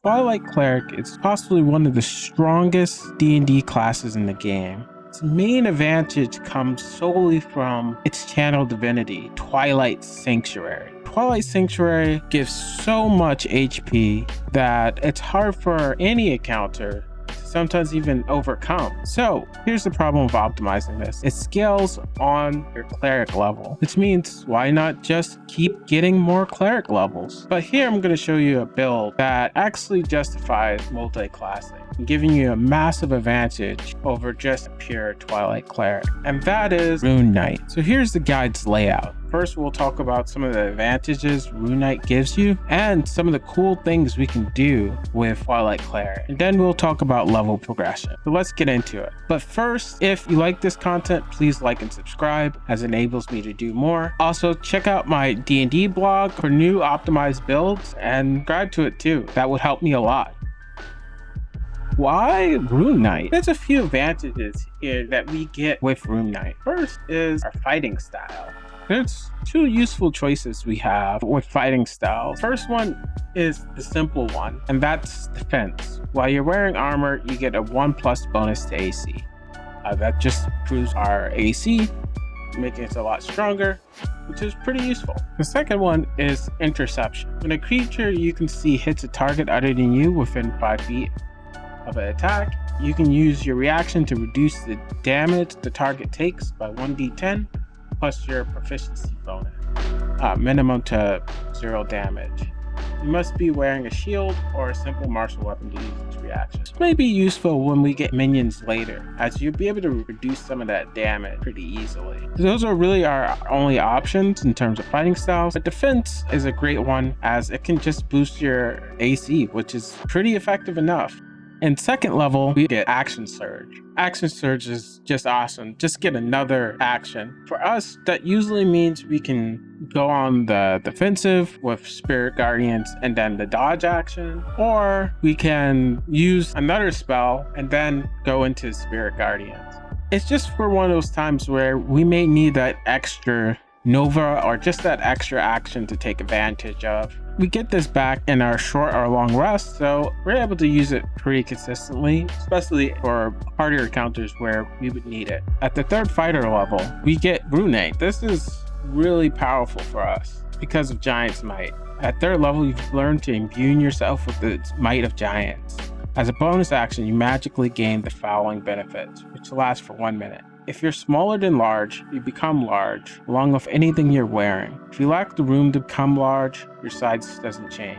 Twilight Cleric is possibly one of the strongest D&D classes in the game. Its main advantage comes solely from its channel divinity, Twilight Sanctuary. Twilight Sanctuary gives so much HP that it's hard for any encounter to sometimes even overcome. So here's the problem of optimizing this. It scales on your cleric level, which means why not just keep getting more cleric levels? But here I'm going to show you a build that actually justifies multi-classing, giving you a massive advantage over just a pure Twilight Cleric, and that is Rune Knight. So here's the guide's layout. First, we'll talk about some of the advantages Rune Knight gives you and some of the cool things we can do with Twilight Cleric. And then we'll talk about level progression. So let's get into it. But first, if you like this content, please like and subscribe, as it enables me to do more. Also, check out my D&D blog for new optimized builds and subscribe to it too. That would help me a lot. Why Rune Knight? There's a few advantages here that we get with Rune Knight. First is our fighting style. There's two useful choices we have with fighting styles. First one is the simple one, and that's defense. While you're wearing armor, you get a 1+ bonus to AC. That just improves our AC, making it a lot stronger, which is pretty useful. The second one is interception. When a creature you can see hits a target other than you within 5 feet of an attack, you can use your reaction to reduce the damage the target takes by 1d10 plus your proficiency bonus, minimum to 0 damage. You must be wearing a shield or a simple martial weapon to use this reaction. This may be useful when we get minions later, as you'll be able to reduce some of that damage pretty easily. Those are really our only options in terms of fighting styles, but defense is a great one as it can just boost your AC, which is pretty effective enough. And second level, we get Action Surge. Action Surge is just awesome. Just get another action. For us, that usually means we can go on the defensive with Spirit Guardians and then the dodge action, or we can use another spell and then go into Spirit Guardians. It's just for one of those times where we may need that extra Nova or just that extra action to take advantage of. We get this back in our short or long rest, so we're able to use it pretty consistently, especially for harder encounters where we would need it. At the third fighter level, we get Rune Knight. This is really powerful for us because of Giant's Might. At third level, you've learned to imbue yourself with the Might of Giants. As a bonus action, you magically gain the following benefits, which lasts for 1 minute. If you're smaller than large, you become large, along with anything you're wearing. If you lack the room to become large, your size doesn't change.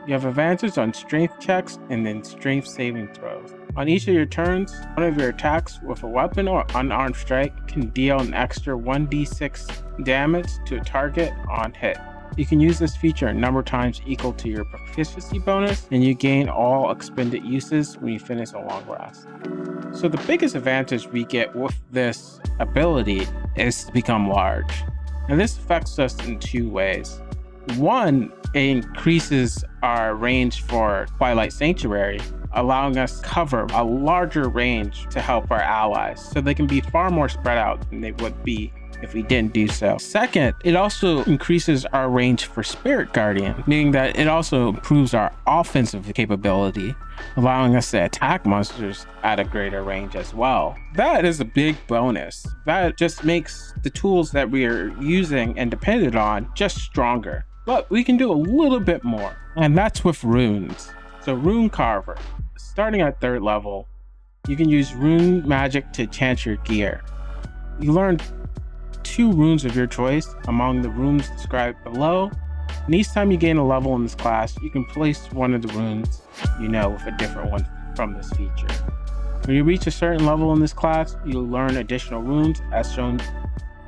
You have advantage on strength checks and then strength saving throws. On each of your turns, one of your attacks with a weapon or unarmed strike can deal an extra 1d6 damage to a target on hit. You can use this feature a number of times equal to your proficiency bonus, and you gain all expended uses when you finish a long rest. So the biggest advantage we get with this ability is to become large. And this affects us in two ways. One, it increases our range for Twilight Sanctuary, allowing us to cover a larger range to help our allies, so they can be far more spread out than they would be if we didn't do so. Second, it also increases our range for Spirit Guardian, meaning that it also improves our offensive capability, allowing us to attack monsters at a greater range as well. That is a big bonus. That just makes the tools that we are using and dependent on just stronger. But we can do a little bit more, and that's with runes. So Rune Carver, starting at third level, you can use rune magic to enchant your gear. You learn 2 runes of your choice among the runes described below, and each time you gain a level in this class, you can place one of the runes you know with a different one from this feature. When you reach a certain level in this class, you'll learn additional runes as shown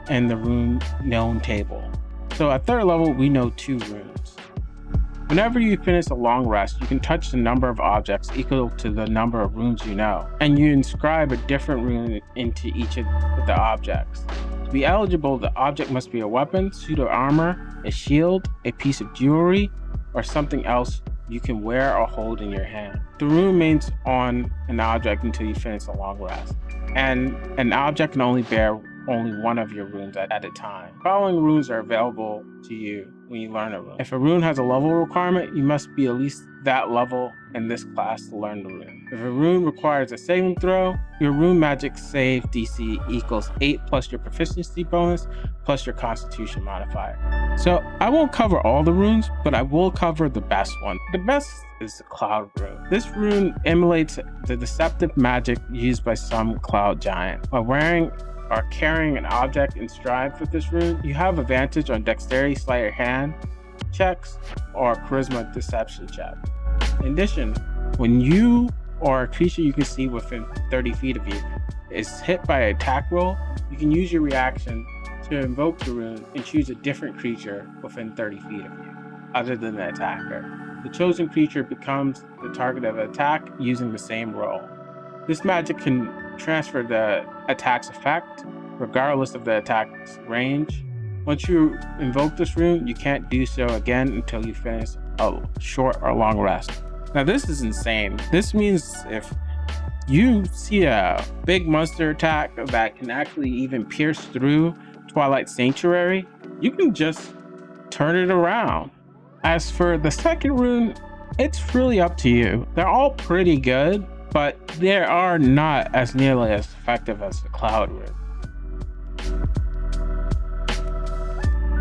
in the rune known table. So at third level, we know 2 runes. Whenever you finish a long rest, you can touch the number of objects equal to the number of runes you know, and you inscribe a different rune into each of the objects. To be eligible, the object must be a weapon, suit of armor, a shield, a piece of jewelry, or something else you can wear or hold in your hand. The rune remains on an object until you finish a long rest, and an object can only bear only one of your runes at a time. Following runes are available to you when you learn a rune. If a rune has a level requirement, you must be at least that level in this class to learn the rune. If a rune requires a saving throw, your rune magic save DC equals 8 plus your proficiency bonus plus your constitution modifier. So I won't cover all the runes, but I will cover the best one. The best is the Cloud rune. This rune emulates the deceptive magic used by some cloud giant. By wearing or carrying an object in stride with this rune, you have advantage on dexterity sleight of hand checks or charisma deception check. In addition, when you or a creature you can see within 30 feet of you is hit by an attack roll, you can use your reaction to invoke the rune and choose a different creature within 30 feet of you, other than the attacker. The chosen creature becomes the target of an attack using the same roll. This magic can transfer the attack's effect, regardless of the attack's range. Once you invoke this rune, you can't do so again until you finish a short or long rest. Now this is insane. This means if you see a big monster attack that can actually even pierce through Twilight Sanctuary, you can just turn it around. As for the second rune, it's really up to you. They're all pretty good, but they are not as nearly as effective as the Cloud rune.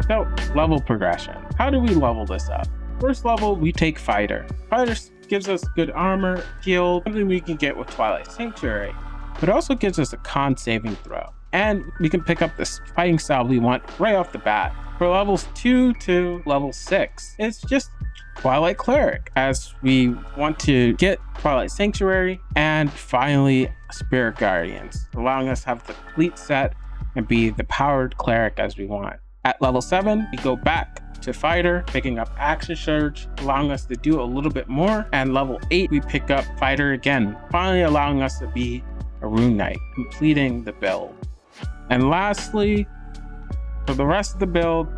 So, level progression. How do we level this up? First level, we take Fighter. Fighter gives us good armor, shield, something we can get with Twilight Sanctuary, but it also gives us a con saving throw. And we can pick up the fighting style we want right off the bat. For levels 2 to level 6, it's just Twilight Cleric, as we want to get Twilight Sanctuary and finally Spirit Guardians, allowing us to have the complete set and be the powered cleric as we want. At level 7, we go back to Fighter, picking up Action Surge, allowing us to do a little bit more. And level 8, we pick up Fighter again, finally allowing us to be a Rune Knight, completing the build. And lastly, for the rest of the build,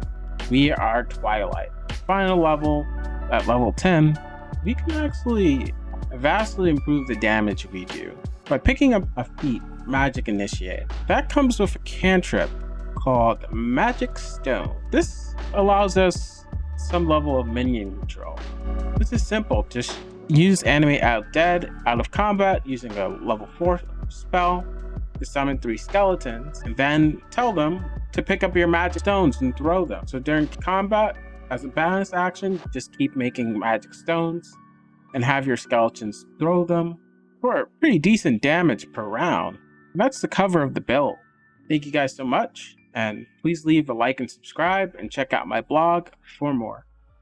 we are Twilight. Final level, at level 10, we can actually vastly improve the damage we do by picking up a feat, Magic Initiate. That comes with a cantrip called Magic Stone. This allows us some level of minion control. This is simple, just use Animate Out Dead out of combat using a level 4 spell to summon 3 skeletons, and then tell them to pick up your magic stones and throw them. So during combat, as a bonus action, just keep making magic stones and have your skeletons throw them for pretty decent damage per round. And that's the cover of the build. Thank you guys so much, and please leave a like and subscribe and check out my blog for more.